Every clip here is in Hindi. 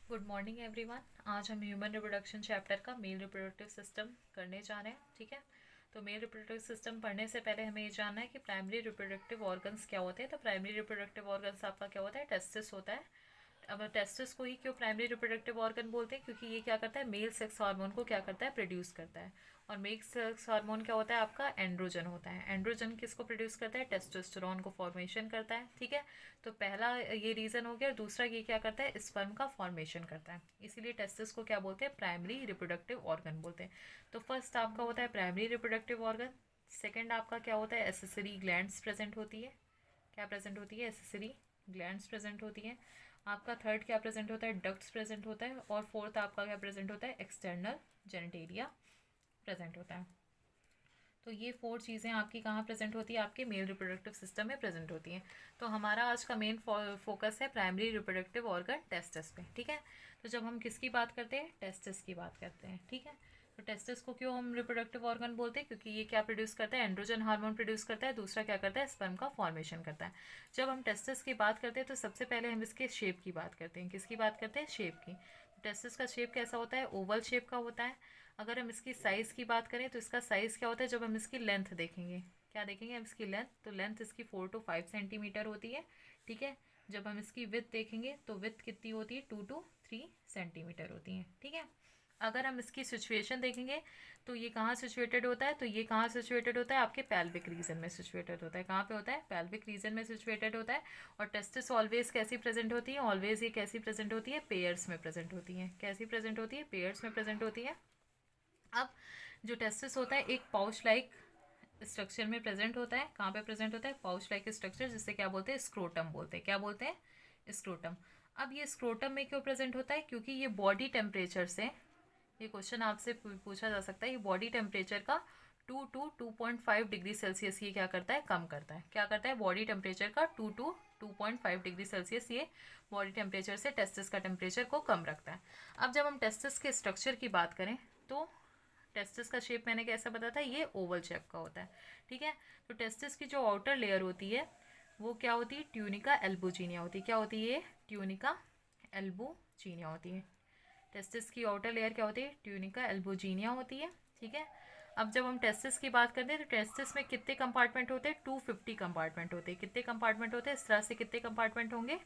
Good morning everyone. आज हम ह्यूमन रिप्रोडक्शन चैप्टर का मेल रिप्रोडक्टिव सिस्टम करने जा रहे हैं। ठीक है, तो मेल रिप्रोडक्टिव सिस्टम पढ़ने से पहले हमें ये जानना है कि प्राइमरी रिप्रोडक्टिव ऑर्गन्स क्या होते हैं। तो प्राइमरी रिप्रोडक्टिव ऑर्गन्स आपका क्या होता है, टेस्टिस होता है। अब टेस्टिस को ही क्यों प्राइमरी रिप्रोडक्टिव ऑर्गन बोलते हैं, क्योंकि ये क्या करता है, मेल सेक्स हार्मोन को क्या करता है, प्रोड्यूस करता है। और मेल सेक्स हार्मोन क्या होता है, आपका एंड्रोजन होता है। एंड्रोजन किसको प्रोड्यूस करता है, टेस्टोस्टेरोन को फॉर्मेशन करता है। ठीक है, तो पहला ये रीजन हो गया। और दूसरा ये क्या करता है, स्पर्म का फॉर्मेशन करता है। इसीलिए टेस्टिस को क्या बोलते हैं, प्राइमरी रिप्रोडक्टिव ऑर्गन बोलते हैं। तो फर्स्ट आपका होता है प्राइमरी रिप्रोडक्टिव ऑर्गन। सेकेंड आपका क्या होता है, एसेसरी ग्लैंड्स प्रेजेंट होती है। क्या प्रेजेंट होती है, एसेसरी ग्लैंड्स प्रेजेंट होती है। आपका थर्ड क्या प्रेजेंट होता है, डक्ट्स प्रेजेंट होता है। और फोर्थ आपका क्या प्रेजेंट होता है, एक्सटर्नल जेनिटेलिया प्रेजेंट होता है। तो ये फोर चीज़ें आपकी कहाँ प्रेजेंट होती है, आपके मेल रिप्रोडक्टिव सिस्टम में प्रेजेंट होती हैं। तो हमारा आज का मेन फोकस है प्राइमरी रिप्रोडक्टिव ऑर्गन टेस्टिस पे। ठीक है, तो जब हम किसकी बात करते हैं, टेस्टिस की बात करते हैं। ठीक है, तो टेस्टिस को क्यों हम रिप्रोडक्टिव ऑर्गन बोलते हैं, क्योंकि ये क्या प्रोड्यूस करता है, एंड्रोजन हार्मोन प्रोड्यूस करता है। दूसरा क्या करता है, स्पर्म का फॉर्मेशन करता है। जब हम टेस्टिस की बात करते हैं तो सबसे पहले हम इसके शेप की बात करते हैं। किसकी बात करते हैं, शेप की। टेस्टिस का शेप कैसा होता है, ओवल शेप का होता है। अगर हम इसकी साइज़ की बात करें तो इसका साइज़ क्या होता है, जब हम इसकी लेंथ देखेंगे, क्या देखेंगे हम इसकी लेंथ, तो लेंथ इसकी 4 to 5 सेंटीमीटर होती है। ठीक है, जब हम इसकी विथ देखेंगे तो विथ कितनी होती है, 2 to 3 सेंटीमीटर होती है। ठीक है, अगर हम इसकी सिचुएशन देखेंगे तो ये कहाँ सिचुएटेड होता है, तो ये कहाँ सिचुएटेड होता है, आपके पेल्विक रीजन में सिचुएटेड होता है। कहाँ पे होता है, पेल्विक रीजन में सिचुएटेड होता है। और टेस्टिस ऑलवेज कैसी प्रेजेंट होती है, ऑलवेज ये कैसी प्रेजेंट होती है, पेयर्स में प्रेजेंट होती है। कैसी प्रेजेंट होती है, पेयर्स में प्रेजेंट होती है। अब जो टेस्टिस होता है एक पाउच लाइक स्ट्रक्चर में प्रेजेंट होता है। कहाँ पे प्रेजेंट होता है, पाउच लाइक स्ट्रक्चर, जिससे क्या बोलते हैं, स्क्रोटम बोलते हैं। क्या बोलते हैं, स्क्रोटम। अब ये स्क्रोटम में क्यों प्रेजेंट होता है, क्योंकि ये बॉडी टेम्परेचर से, ये क्वेश्चन आपसे पूछा जा सकता है, ये बॉडी टेम्परेचर का 2 to 2.5 डिग्री सेल्सियस ये क्या करता है, कम करता है। क्या करता है, बॉडी टेम्परेचर का 2 to 2.5 डिग्री सेल्सियस ये बॉडी टेम्परेचर से टेस्टिस का टेम्परेचर को कम रखता है। अब जब हम टेस्टिस के स्ट्रक्चर की बात करें तो टेस्टिस का शेप मैंने कैसा बताया था, ये ओवल शेप का होता है। ठीक है, तो टेस्टिस की जो आउटर लेयर होती है वो क्या होती है, ट्यूनिका एल्बुजिनिया होती है। क्या होती है, ट्यूनिका एल्बुजिनिया होती है। टेस्टिस की आउटर लेयर क्या होती है, ट्यूनिका एल्बुजिनिया होती है। ठीक है, अब जब हम टेस्टिस की बात करते हैं तो टेस्टिस में कितने कंपार्टमेंट होते हैं, 250 कंपार्टमेंट होते हैं। कितने कंपार्टमेंट होते हैं, इस तरह से कितने कंपार्टमेंट होंगे,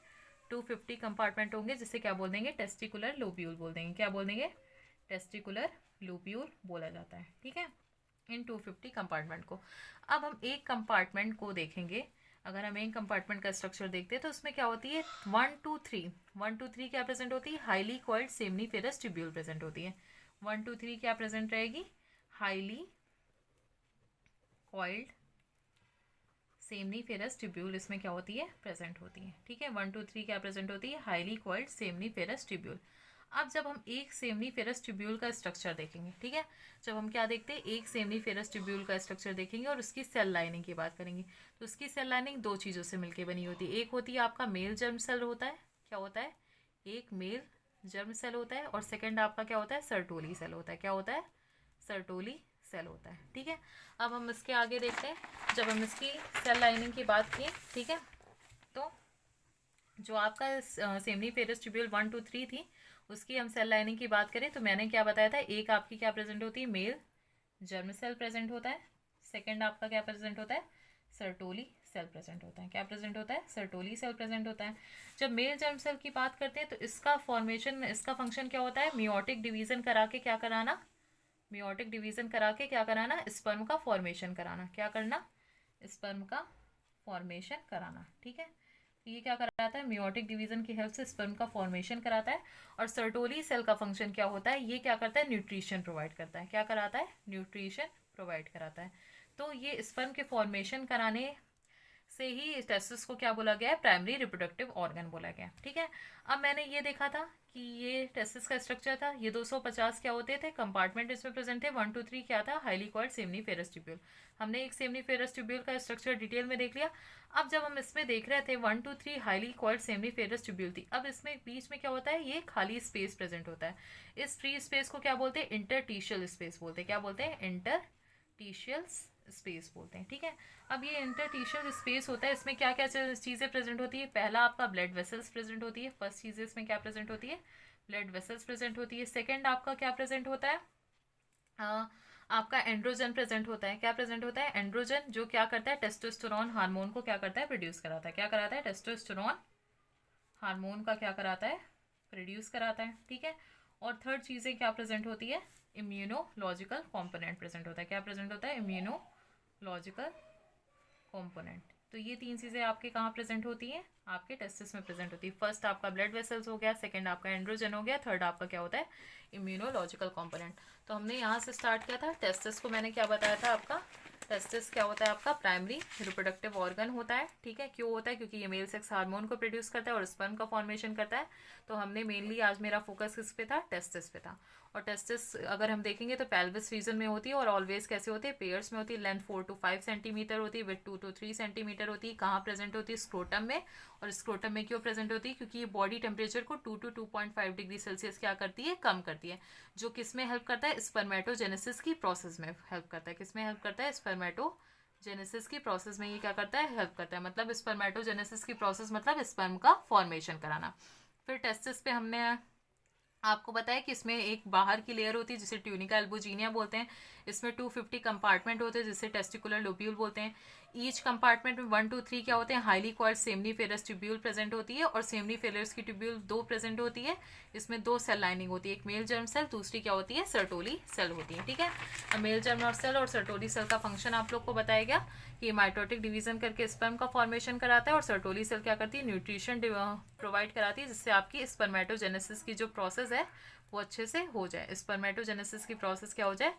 250 कंपार्टमेंट होंगे, जिसे क्या बोल देंगे, टेस्टिकुलर लोब्यूल बोल देंगे। क्या बोल देंगे, टेस्टिकुलर लोब्यूल बोला जाता है। ठीक है, इन 250 कंपार्टमेंट को। अब हम एक कंपार्टमेंट को देखेंगे। अगर हम एक कंपार्टमेंट का स्ट्रक्चर देखते हैं तो उसमें क्या होती है, 1 to 3 क्या प्रेजेंट होती है, highly coiled seminiferous tubule present होती है। 1 to 3 क्या प्रेजेंट रहेगी, हाईली कॉइल्ड सेमनीफेरस ट्यूब्यूल इसमें क्या होती है, प्रेजेंट होती है। ठीक है, 1 to 3 क्या प्रेजेंट होती है, हाईली कॉइल्ड सेमनीफेरस ट्यूब्यूल। अब जब हम एक सेमनीफेरस ट्यूब्यूल का स्ट्रक्चर देखेंगे, ठीक है, जब हम क्या देखते हैं, एक सेमनीफेरस ट्यूब्यूल का स्ट्रक्चर देखेंगे और उसकी सेल लाइनिंग की बात करेंगे, तो उसकी सेल लाइनिंग दो चीज़ों से मिलकर बनी होती है। एक होती है आपका मेल जर्म सेल होता है। क्या होता है, एक मेल जर्म सेल होता है। और सेकेंड आपका क्या होता है, सर्टोली सेल होता है। क्या होता है, सर्टोली सेल होता है। ठीक है, अब हम इसके आगे देखते हैं। जब हम इसकी सेल लाइनिंग की बात की, ठीक है, तो जो आपका सेमनीफेरस ट्यूब्यूल 1 to 3 थी, उसकी हम सेल लाइनिंग की बात करें तो मैंने क्या बताया था, एक आपकी क्या प्रेजेंट होती है, मेल जर्म सेल प्रेजेंट होता है। सेकेंड आपका क्या प्रेजेंट होता है, सर्टोली सेल प्रेजेंट होता है। क्या प्रेजेंट होता है, सर्टोली सेल प्रेजेंट होता है। जब मेल जर्म सेल की बात करते हैं तो इसका फॉर्मेशन, इसका फंक्शन क्या होता है, मियोटिक डिवीजन करा के क्या कराना, मियोटिक डिवीजन करा के क्या कराना, स्पर्म का फॉर्मेशन कराना। क्या करना, स्पर्म का फॉर्मेशन कराना। ठीक है, तो ये क्या कराता है, मियोटिक डिवीजन की हेल्प से स्पर्म का फॉर्मेशन कराता है। और सर्टोली सेल का फंक्शन क्या होता है, ये क्या करता है, न्यूट्रिशन प्रोवाइड करता है। क्या कराता है, न्यूट्रिशन प्रोवाइड कराता है। तो ये स्पर्म के फॉर्मेशन कराने से ही टेस्टिस को क्या बोला गया है, प्राइमरी रिप्रोडक्टिव ऑर्गन बोला गया। ठीक है, अब मैंने ये देखा था कि ये टेस्टिस का स्ट्रक्चर था, ये 250 क्या होते थे कंपार्टमेंट इसमें प्रेजेंट थे। 1 to 3 क्या था, हाईली कॉइल्ड सेमनीफेरस ट्यूब्यूल। हमने एक सेमनीफेरस ट्यूब्यूल का स्ट्रक्चर डिटेल में देख लिया। अब जब हम इसमें देख रहे थे 1 to 3 highly coiled seminiferous tubule थी, अब इसमें बीच में क्या होता है, ये खाली स्पेस प्रेजेंट होता है। इस फ्री स्पेस को क्या बोलते हैं, इंटरटीशियल स्पेस बोलते हैं। क्या बोलते हैं, इंटर इंटरस्टिशियल स्पेस बोलते हैं, ठीक है। अब ये इंटरस्टिशियल स्पेस होता है, इसमें क्या क्या चीज़ें प्रेजेंट होती है। पहला आपका ब्लड वेसल्स प्रेजेंट होती है, फर्स्ट चीज़ इसमें क्या प्रेजेंट होती है, ब्लड वेसल्स प्रेजेंट होती है। सेकेंड आपका क्या प्रेजेंट होता है, आपका एंड्रोजन प्रेजेंट होता है। क्या प्रेजेंट होता है, एंड्रोजन, जो क्या करता है, टेस्टोस्टेरोन हार्मोन को क्या करता है, प्रोड्यूस कराता है। क्या कराता है, टेस्टोस्टेरोन हार्मोन का क्या कराता है, प्रोड्यूस कराता है, ठीक है। और थर्ड चीज़ें क्या प्रेजेंट होती है, इम्यूनोलॉजिकल कॉम्पोनेंट प्रेजेंट होता है। क्या प्रेजेंट होता है, इम्यूनोलॉजिकल कॉम्पोनेंट। तो ये तीन चीज़ें आपके कहाँ प्रेजेंट होती हैं, आपके टेस्टिस में प्रेजेंट होती है। फर्स्ट आपका ब्लड वेसल्स हो गया, सेकंड आपका एंड्रोजन हो गया, थर्ड आपका क्या होता है, इम्यूनोलॉजिकल कॉम्पोनेंट। तो हमने यहाँ से स्टार्ट किया था। टेस्टिस को मैंने क्या बताया था, आपका टेस्टिस क्या होता है, आपका प्राइमरी रिप्रोडक्टिव ऑर्गन होता है, ठीक है। क्यों होता है, क्योंकि ये मेल सेक्स हार्मोन को प्रोड्यूस करता है और स्पर्म का फॉर्मेशन करता है। तो हमने मेनली आज मेरा फोकस किस पे था, टेस्टिस पे था। और टेस्टिस अगर हम देखेंगे तो पेल्विस रीजन में होती है और ऑलवेज कैसे होती है, पेयर्स में होती है। लेंथ 4 to 5 सेंटीमीटर होती है, विथ 2 to 3 सेंटीमीटर होती है। कहाँ प्रेजेंट होती है, स्क्रोटम में। और स्क्रोटम में क्यों प्रेजेंट होती है, क्योंकि ये बॉडी टेम्परेचर को 2 to 2.5 डिग्री सेल्सियस क्या करती है, कम करती है। जो किस में हेल्प करता है, स्पर्मेटोजेनेसिस की प्रोसेस में हेल्प करता है। किस में हेल्प करता है, स्पर्मेटोजेनेसिस की प्रोसेस में ये क्या करता है, हेल्प करता है। मतलब स्पर्मेटोजेनेसिस की प्रोसेस मतलब स्पर्म का फॉर्मेशन कराना। फिर टेस्टिस पे हमने आपको बताया कि इसमें एक बाहर की लेयर होती है जिसे ट्यूनिका एल्बुजिनिया बोलते हैं। इसमें 250 कंपार्टमेंट होते हैं जिसे टेस्टिकुलर लोब्यूल बोलते हैं। ईच कंपार्टमेंट में 1 to 3 क्या होते हैं, highly coiled seminiferous tubule present होती है। और सेमनीफेरस की ट्यूब्यूल 2 प्रेजेंट होती है। इसमें 2 सेल लाइनिंग होती है, एक मेल जर्म सेल, दूसरी क्या होती है, सर्टोली सेल होती है, ठीक है। मेल जर्म सेल और सर्टोली सेल का फंक्शन आप लोग को बताया गया कि ये माइटोटिक डिवीजन करके स्पर्म का फॉर्मेशन कराता है। और सर्टोली सेल क्या करती है, न्यूट्रिशन प्रोवाइड कराती है, जिससे आपकी स्पर्मेटोजेनेसिस की जो प्रोसेस है वो अच्छे से हो जाए। स्पर्मेटोजेनेसिस की प्रोसेस क्या हो जाए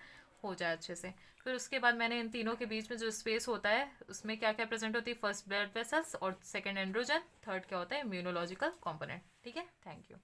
अच्छे से। फिर उसके बाद मैंने इन तीनों के बीच में जो स्पेस होता है उसमें क्या क्या प्रेजेंट होती है, फर्स्ट ब्लड वेसल्स और सेकंड एंड्रोजन, थर्ड क्या होता है, इम्यूनोलॉजिकल कंपोनेंट, ठीक है। Thank you.